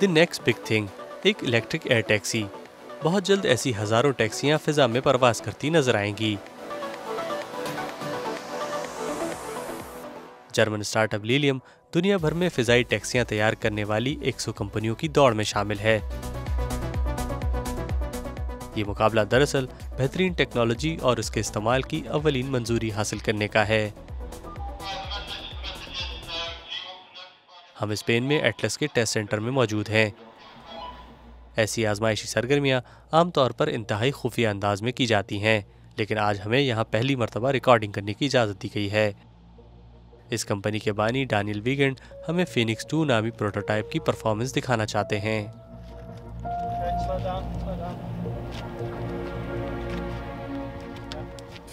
The next big thing, एक electric air taxi. बहुत जल्द ऐसी हजारों टैक्सियां फिजा में परवाज करती नजर आएंगी। जर्मन स्टार्टअप लिलियम दुनिया भर में फिजाई टैक्सियां तैयार करने वाली 100 कंपनियों की दौड़ में शामिल है। ये मुकाबला दरअसल बेहतरीन टेक्नोलॉजी और उसके इस्तेमाल की अव्वलीन मंजूरी हासिल करने का है। हम स्पेन में एटलस के टेस्ट सेंटर में मौजूद हैं। ऐसी आजमाइशी सरगर्मियां आमतौर पर इंतहाई खुफिया अंदाज में की जाती हैं, लेकिन आज हमें यहाँ पहली मरतबा रिकॉर्डिंग करने की इजाज़त दी गई है। इस कंपनी के बानी डैनियल वीगेंड हमें फीनिक्स 2 नामी प्रोटोटाइप की परफॉर्मेंस दिखाना चाहते हैं।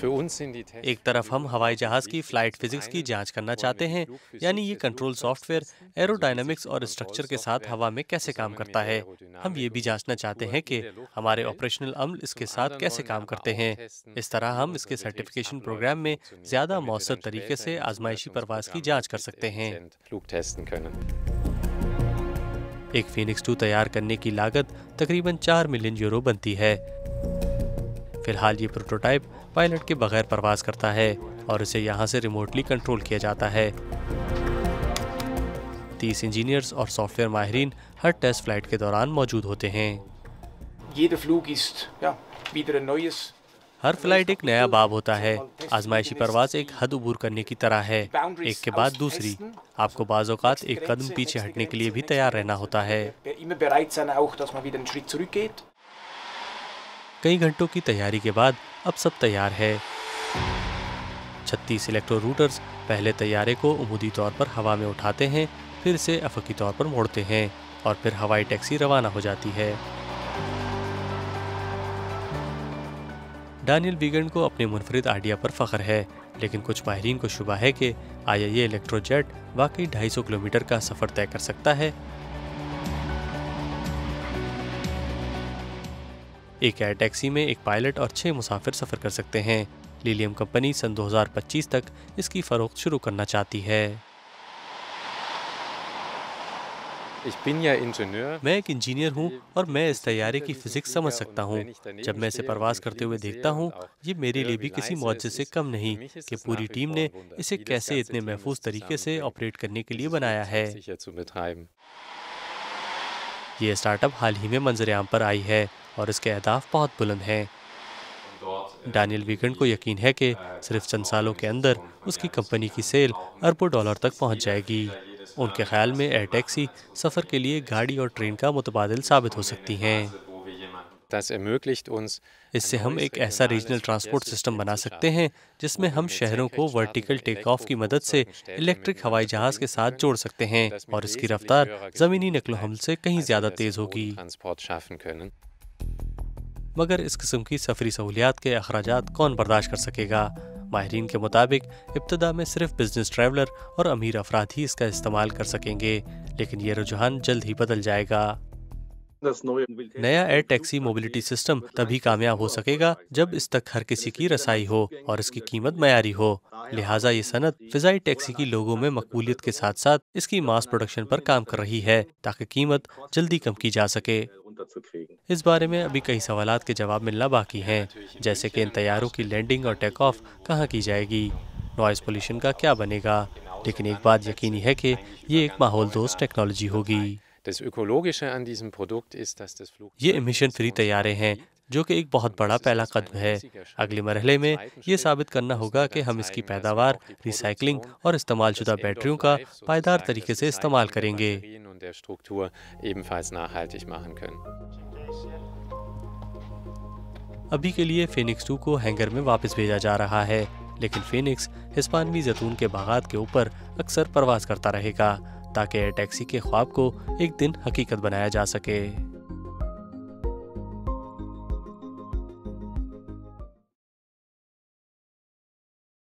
एक तरफ हम हवाई जहाज की फ्लाइट फिजिक्स की जांच करना चाहते हैं, यानी ये कंट्रोल सॉफ्टवेयर एरोडायनामिक्स और स्ट्रक्चर के साथ हवा में कैसे काम करता है। हम ये भी जांचना चाहते हैं कि हमारे ऑपरेशनल अमल इसके साथ कैसे काम करते हैं। इस तरह हम इसके सर्टिफिकेशन प्रोग्राम में ज्यादा मौसर तरीके से आजमाइशी परवाज की जाँच कर सकते हैं। एक फीनिक्स 2 तैयार करने की लागत तकरीबन 4 मिलियन यूरो बनती है। फिलहाल ये प्रोटोटाइप पायलट के बगैर परवाज करता है और इसे यहाँ से रिमोटली कंट्रोल किया जाता है। 30 इंजीनियर्स और सॉफ्टवेयर माहिरीन हर टेस्ट फ्लाइट के दौरान मौजूद होते हैं। हर फ्लाइट एक नया बाब होता है। आजमाइशी परवाज एक हद अबूर करने की तरह है, एक के बाद दूसरी। आपको बाज़ औक़ात एक कदम पीछे हटने के लिए भी तैयार रहना होता है। कई घंटों की तैयारी के बाद अब सब तैयार है। 36 इलेक्ट्रो रूटर्स पहले तैयारे को उमूदी तौर पर हवा में उठाते हैं, फिर इसे अफकी तौर पर मोड़ते हैं और फिर हवाई टैक्सी रवाना हो जाती है। डैनियल वीगेंड को अपने मुनफरिद आइडिया पर फख्र है, लेकिन कुछ माहिरीन को शुबा है कि आया ये इलेक्ट्रोजेट वाकई 250 किलोमीटर का सफ़र तय कर सकता है। एक एयर टैक्सी में एक पायलट और 6 मुसाफिर सफ़र कर सकते हैं। लिलियम कंपनी सन 2025 तक इसकी फ़रोख्त शुरू करना चाहती है। मैं एक इंजीनियर हूँ और मैं इस तैयारे की फ़िज़िक्स समझ सकता हूँ। जब मैं इसे परवाज करते हुए देखता हूँ, ये मेरे लिए भी किसी मौजज़े से कम नहीं कि पूरी टीम ने इसे कैसे इतने महफूज तरीके से ऑपरेट करने के लिए बनाया है। ये स्टार्टअप हाल ही में मंजर-ए-आम पर आई है और इसके अहदाफ बहुत बुलंद हैं। डैनियल वीगेंड को यकीन है कि सिर्फ चंद सालों के अंदर उसकी कंपनी की सेल अरबों डॉलर तक पहुंच जाएगी। उनके ख्याल में एयर टैक्सी सफ़र के लिए गाड़ी और ट्रेन का मुतबादिल साबित हो सकती हैं। इससे हम एक ऐसा रीजनल ट्रांसपोर्ट सिस्टम बना सकते हैं जिसमें हम शहरों को वर्टिकल टेक ऑफ की मदद से इलेक्ट्रिक हवाई जहाज के साथ जोड़ सकते हैं और इसकी रफ्तार ज़मीनी नक्लो हमल से कहीं ज़्यादा तेज़ होगी। मगर इस किस्म की सफरी सहूलियात के अखराजात कौन बर्दाश्त कर सकेगा? माहिरीन के मुताबिक इब्तदा में सिर्फ बिजनेस ट्रैवलर और अमीर अफराद ही इसका इस्तेमाल कर सकेंगे, लेकिन ये रुझान जल्द ही बदल जाएगा। नया एयर टैक्सी मोबिलिटी सिस्टम तभी कामयाब हो सकेगा जब इस तक हर किसी की रसाई हो और इसकी कीमत मयारी हो। लिहाजा ये सनत फिजाई टैक्सी की लोगों में मकबूलियत के साथ साथ इसकी मास प्रोडक्शन पर काम कर रही है ताकि कीमत जल्दी कम की जा सके। इस बारे में अभी कई सवालात के जवाब मिलना बाकी हैं, जैसे कि इन तैयारों की लैंडिंग और टेक ऑफ कहाँ की जाएगी, नॉइस पोल्यूशन का क्या बनेगा। लेकिन एक बात यकीनी है कि ये एक माहौल दोस्त टेक्नोलॉजी होगी। ये एमिशन फ्री तैयारे हैं, जो कि एक बहुत बड़ा पहला कदम है। अगले मरहले में ये साबित करना होगा कि हम इसकी पैदावार, रिसाइकलिंग और इस्तेमालशुदा बैटरियों का पायदार तरीके से इस्तेमाल करेंगे। अभी के लिए फीनिक्स 2 को हैंगर में वापस भेजा जा रहा है, लेकिन फीनिक्स हिस्पानवी जैतून के बागात के ऊपर अक्सर परवाज करता रहेगा ताकि एयर टैक्सी के ख्वाब को एक दिन हकीकत बनाया जा सके।